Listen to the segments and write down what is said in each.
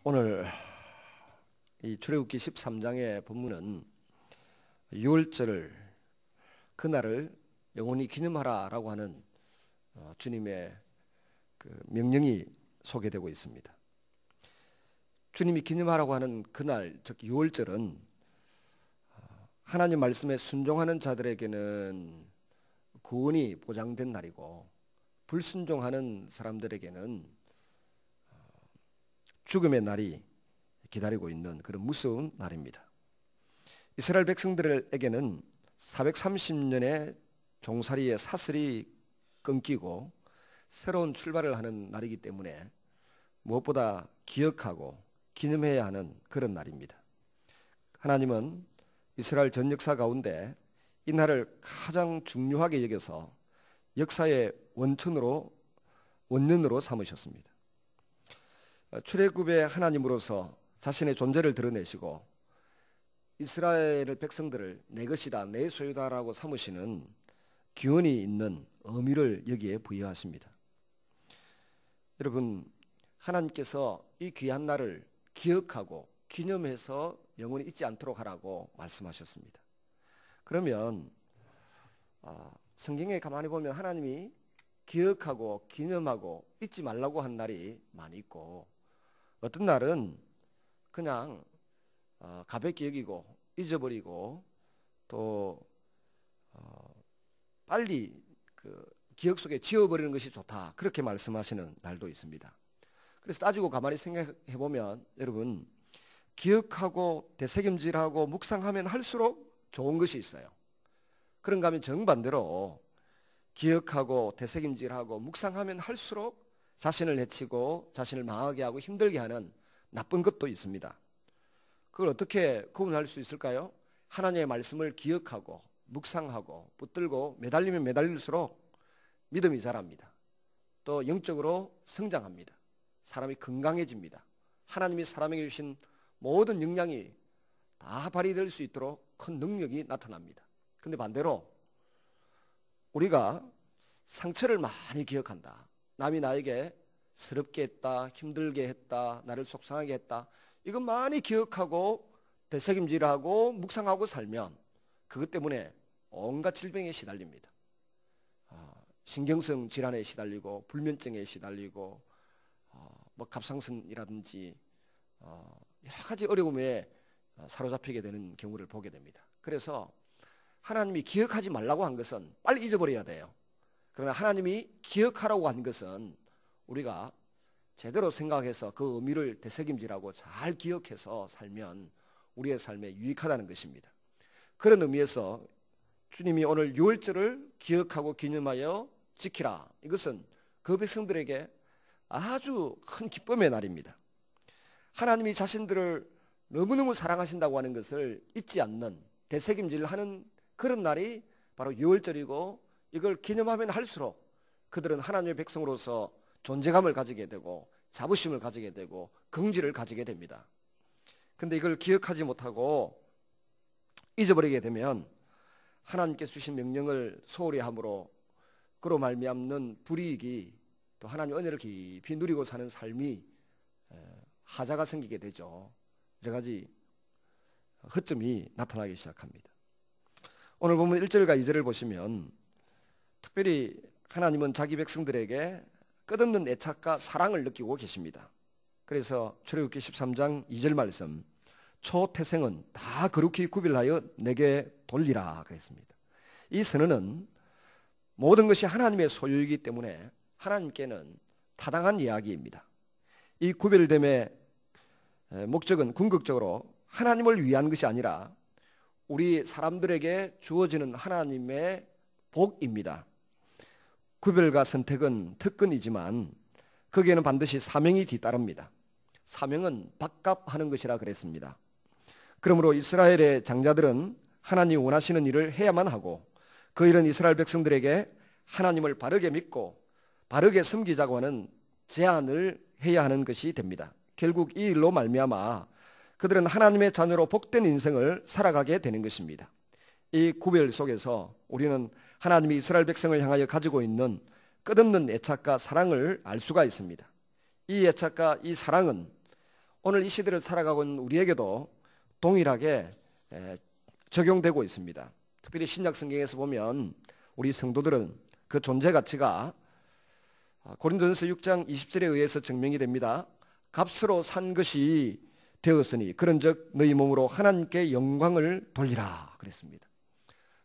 오늘 이 출애굽기 13장의 본문은 유월절 그날을 영원히 기념하라라고 하는 주님의 그 명령이 소개되고 있습니다. 주님이 기념하라고 하는 그날, 즉 유월절은 하나님 말씀에 순종하는 자들에게는 구원이 보장된 날이고, 불순종하는 사람들에게는 죽음의 날이 기다리고 있는 그런 무서운 날입니다. 이스라엘 백성들에게는 430년의 종살이의 사슬이 끊기고 새로운 출발을 하는 날이기 때문에 무엇보다 기억하고 기념해야 하는 그런 날입니다. 하나님은 이스라엘 전 역사 가운데 이 날을 가장 중요하게 여겨서 역사의 원년으로 삼으셨습니다. 출애굽의 하나님으로서 자신의 존재를 드러내시고 이스라엘 백성들을 내 것이다, 내 소유다라고 삼으시는 기원이 있는 의미를 여기에 부여하십니다. 여러분, 하나님께서 이 귀한 날을 기억하고 기념해서 영원히 잊지 않도록 하라고 말씀하셨습니다. 그러면 성경에 가만히 보면 하나님이 기억하고 기념하고 잊지 말라고 한 날이 많이 있고, 어떤 날은 그냥 가볍게 여기고 잊어버리고 또 빨리 그 기억 속에 지워버리는 것이 좋다, 그렇게 말씀하시는 날도 있습니다. 그래서 따지고 가만히 생각해 보면 여러분, 기억하고 되새김질하고 묵상하면 할수록 좋은 것이 있어요. 그런가 하면 정반대로 기억하고 되새김질하고 묵상하면 할수록 자신을 해치고 자신을 망하게 하고 힘들게 하는 나쁜 것도 있습니다. 그걸 어떻게 구분할 수 있을까요? 하나님의 말씀을 기억하고 묵상하고 붙들고 매달리면 매달릴수록 믿음이 자랍니다. 또 영적으로 성장합니다. 사람이 건강해집니다. 하나님이 사람에게 주신 모든 역량이 다 발휘될 수 있도록 큰 능력이 나타납니다. 근데 반대로 우리가 상처를 많이 기억한다, 남이 나에게 서럽게 했다, 힘들게 했다, 나를 속상하게 했다, 이거 많이 기억하고 되새김질하고 묵상하고 살면 그것 때문에 온갖 질병에 시달립니다. 신경성 질환에 시달리고 불면증에 시달리고 갑상선이라든지 여러 가지 어려움에 사로잡히게 되는 경우를 보게 됩니다. 그래서 하나님이 기억하지 말라고 한 것은 빨리 잊어버려야 돼요. 그러나 하나님이 기억하라고 한 것은 우리가 제대로 생각해서 그 의미를 되새김질하고 잘 기억해서 살면 우리의 삶에 유익하다는 것입니다. 그런 의미에서 주님이 오늘 유월절을 기억하고 기념하여 지키라, 이것은 그 백성들에게 아주 큰 기쁨의 날입니다. 하나님이 자신들을 너무너무 사랑하신다고 하는 것을 잊지 않는, 되새김질하는 그런 날이 바로 유월절이고, 이걸 기념하면 할수록 그들은 하나님의 백성으로서 존재감을 가지게 되고 자부심을 가지게 되고 긍지를 가지게 됩니다. 그런데 이걸 기억하지 못하고 잊어버리게 되면 하나님께서 주신 명령을 소홀히 함으로 그로 말미암는 불이익이, 또 하나님 은혜를 깊이 누리고 사는 삶이 하자가 생기게 되죠. 여러 가지 허점이 나타나기 시작합니다. 오늘 보면 1절과 2절을 보시면 특별히 하나님은 자기 백성들에게 끝없는 애착과 사랑을 느끼고 계십니다. 그래서 출애굽기 13장 2절 말씀, 초태생은 다 거룩히 구별하여 내게 돌리라 그랬습니다. 이 선언은 모든 것이 하나님의 소유이기 때문에 하나님께는 타당한 이야기입니다. 이 구별됨의 목적은 궁극적으로 하나님을 위한 것이 아니라 우리 사람들에게 주어지는 하나님의 복입니다. 구별과 선택은 특권이지만 거기에는 반드시 사명이 뒤따릅니다. 사명은 밥값하는 것이라 그랬습니다. 그러므로 이스라엘의 장자들은 하나님이 원하시는 일을 해야만 하고, 그 일은 이스라엘 백성들에게 하나님을 바르게 믿고 바르게 섬기자고 하는 제안을 해야 하는 것이 됩니다. 결국 이 일로 말미암아 그들은 하나님의 자녀로 복된 인생을 살아가게 되는 것입니다. 이 구별 속에서 우리는 하나님이 이스라엘 백성을 향하여 가지고 있는 끝없는 애착과 사랑을 알 수가 있습니다. 이 애착과 이 사랑은 오늘 이 시대를 살아가고 있는 우리에게도 동일하게 적용되고 있습니다. 특별히 신약 성경에서 보면 우리 성도들은 그 존재 가치가 고린도전서 6장 20절에 의해서 증명이 됩니다. 값으로 산 것이 되었으니 그런즉 너희 몸으로 하나님께 영광을 돌리라 그랬습니다.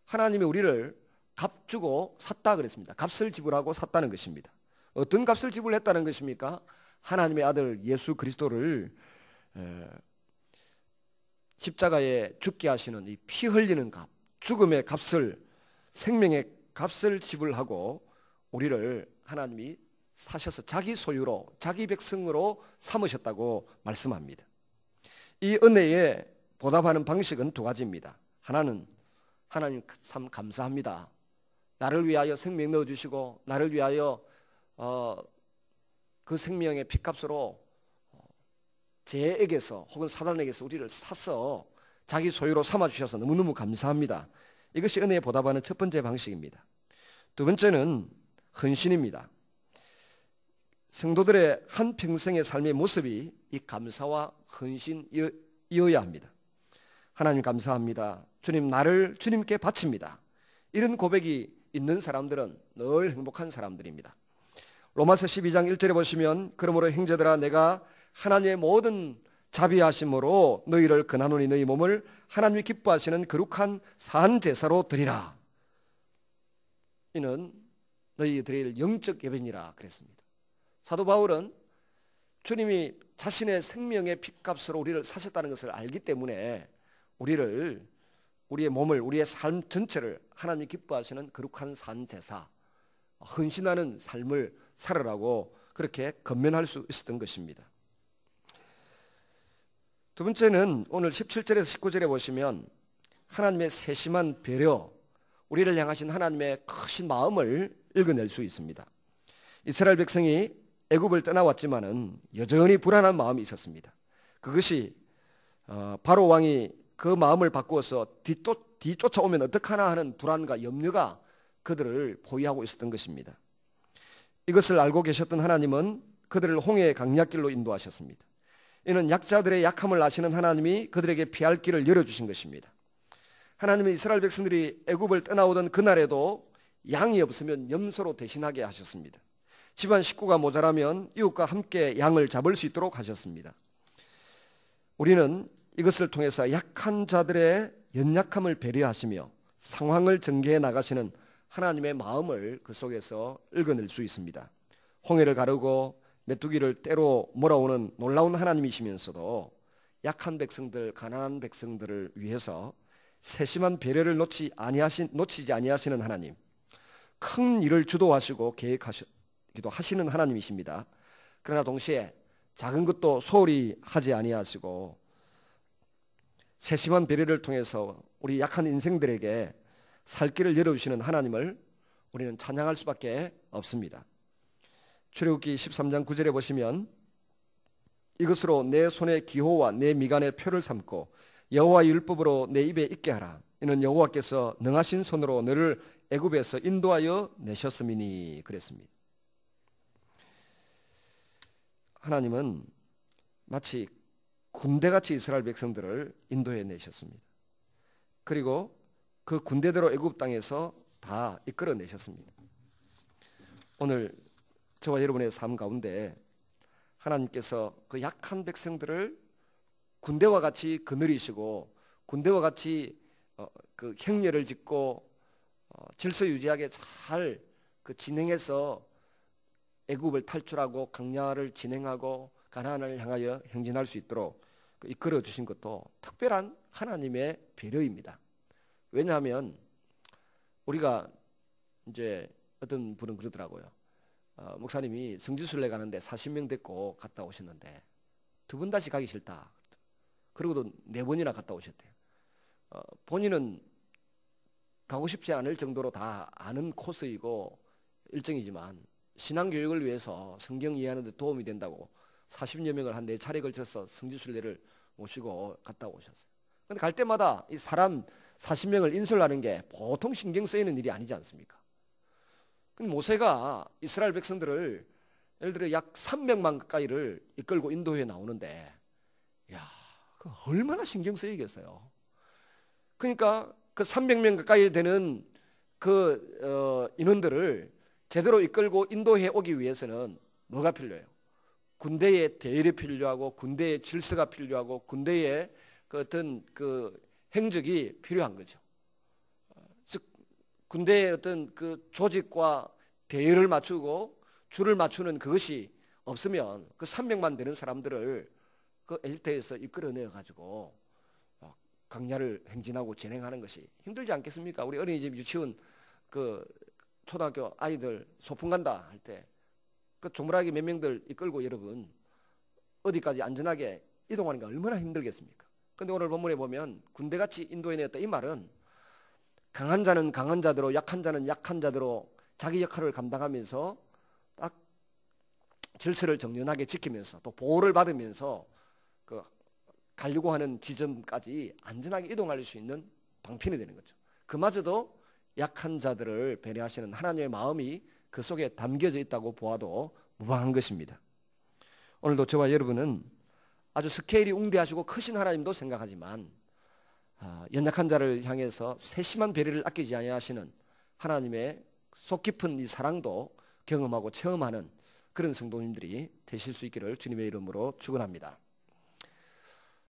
하나님이 우리를 값 주고 샀다 그랬습니다. 값을 지불하고 샀다는 것입니다. 어떤 값을 지불했다는 것입니까? 하나님의 아들 예수 그리스도를 십자가에 죽게 하시는 이 피 흘리는 값, 죽음의 값을, 생명의 값을 지불하고 우리를 하나님이 사셔서 자기 소유로, 자기 백성으로 삼으셨다고 말씀합니다. 이 은혜에 보답하는 방식은 두 가지입니다. 하나는 하나님 참 감사합니다. 나를 위하여 생명 넣어주시고 나를 위하여 그 생명의 피값으로 죄에게서 혹은 사단에게서 우리를 사서 자기 소유로 삼아주셔서 너무너무 감사합니다. 이것이 은혜에 보답하는 첫 번째 방식입니다. 두 번째는 헌신입니다. 성도들의 한평생의 삶의 모습이 이 감사와 헌신이어야 합니다. 하나님 감사합니다. 주님 나를 주님께 바칩니다. 이런 고백이 있는 사람들은 늘 행복한 사람들입니다. 로마서 12장 1절에 보시면 그러므로 형제들아 내가 하나님의 모든 자비하심으로 너희를 권하노니 너희 몸을 하나님이 기뻐하시는 거룩한 산 제사로 드리라. 이는 너희 드릴 영적 예배니라 그랬습니다. 사도 바울은 주님이 자신의 생명의 핏값으로 우리를 사셨다는 것을 알기 때문에 우리의 몸을, 우리의 삶 전체를 하나님이 기뻐하시는 거룩한 산 제사, 헌신하는 삶을 살아라고 그렇게 권면할 수 있었던 것입니다. 두 번째는 오늘 17절에서 19절에 보시면 하나님의 세심한 배려, 우리를 향하신 하나님의 크신 마음을 읽어낼 수 있습니다. 이스라엘 백성이 애굽을 떠나왔지만은 여전히 불안한 마음이 있었습니다. 그것이 바로 왕이 그 마음을 바꾸어서 뒤쫓아오면 어떡하나 하는 불안과 염려가 그들을 포위하고 있었던 것입니다. 이것을 알고 계셨던 하나님은 그들을 홍해의 강약길로 인도하셨습니다. 이는 약자들의 약함을 아시는 하나님이 그들에게 피할 길을 열어주신 것입니다. 하나님은 이스라엘 백성들이 애굽을 떠나오던 그날에도 양이 없으면 염소로 대신하게 하셨습니다. 집안 식구가 모자라면 이웃과 함께 양을 잡을 수 있도록 하셨습니다. 우리는 이것을 통해서 약한 자들의 연약함을 배려하시며 상황을 전개해 나가시는 하나님의 마음을 그 속에서 읽어낼 수 있습니다. 홍해를 가르고 메뚜기를 때로 몰아오는 놀라운 하나님이시면서도 약한 백성들, 가난한 백성들을 위해서 세심한 배려를 놓치지 아니하시는 하나님, 큰 일을 주도하시고 계획하시기도 하시는 하나님이십니다. 그러나 동시에 작은 것도 소홀히 하지 아니하시고 세심한 배려를 통해서 우리 약한 인생들에게 살 길을 열어주시는 하나님을 우리는 찬양할 수밖에 없습니다. 출애굽기 13장 9절에 보시면 이것으로 내 손의 기호와 내 미간의 표를 삼고 여호와의 율법으로 내 입에 있게 하라. 이는 여호와께서 능하신 손으로 너를 애굽에서 인도하여 내셨음이니 그랬습니다. 하나님은 마치 군대같이 이스라엘 백성들을 인도해 내셨습니다. 그리고 그 군대대로 애굽 땅에서 다 이끌어 내셨습니다. 오늘 저와 여러분의 삶 가운데 하나님께서 그 약한 백성들을 군대와 같이 거느리시고 군대와 같이 그 행렬을 짓고 질서 유지하게 잘 그 진행해서 애굽을 탈출하고 광야를 진행하고 가나안을 향하여 행진할 수 있도록 이끌어 주신 것도 특별한 하나님의 배려입니다. 왜냐하면 우리가 이제 어떤 분은 그러더라고요. 목사님이 성지순례 가는데 40명 데리고 갔다 오셨는데 2번 다시 가기 싫다. 그리고도 4번이나 갔다 오셨대요. 본인은 가고 싶지 않을 정도로 다 아는 코스이고 일정이지만 신앙교육을 위해서 성경 이해하는 데 도움이 된다고 40여 명을 한 4차례 걸쳐서 성지순례를 모시고 갔다 오셨어요. 그런데 갈 때마다 이 사람 40명을 인솔하는 게 보통 신경 쓰이는 일이 아니지 않습니까? 근데 모세가 이스라엘 백성들을 예를 들어 약 300만 가까이를 이끌고 인도해 나오는데 야, 그 얼마나 신경 쓰이겠어요. 그러니까 그 300명 가까이 되는 그 인원들을 제대로 이끌고 인도해 오기 위해서는 뭐가 필요해요? 군대의 대열이 필요하고 군대의 질서가 필요하고 군대의 그 어떤 그 행적이 필요한 거죠. 즉 군대의 어떤 그 조직과 대열을 맞추고 줄을 맞추는 그것이 없으면 그 300만 되는 사람들을 그 에집트에서 이끌어내어 가지고 광야를 행진하고 진행하는 것이 힘들지 않겠습니까? 우리 어린이집 유치원 그 초등학교 아이들 소풍 간다 할 때 그 조물하게 몇 명들 이끌고 여러분 어디까지 안전하게 이동하는 게 얼마나 힘들겠습니까? 근데 오늘 본문에 보면 군대같이 인도해냈다 이 말은 강한 자는 강한 자대로 약한 자는 약한 자대로 자기 역할을 감당하면서 딱 질서를 정연하게 지키면서 또 보호를 받으면서 그 가려고 하는 지점까지 안전하게 이동할 수 있는 방편이 되는 거죠. 그마저도 약한 자들을 배려하시는 하나님의 마음이 그 속에 담겨져 있다고 보아도 무방한 것입니다. 오늘도 저와 여러분은 아주 스케일이 웅대하시고 크신 하나님도 생각하지만 연약한 자를 향해서 세심한 배려를 아끼지 아니하시는 하나님의 속 깊은 이 사랑도 경험하고 체험하는 그런 성도님들이 되실 수 있기를 주님의 이름으로 축원합니다.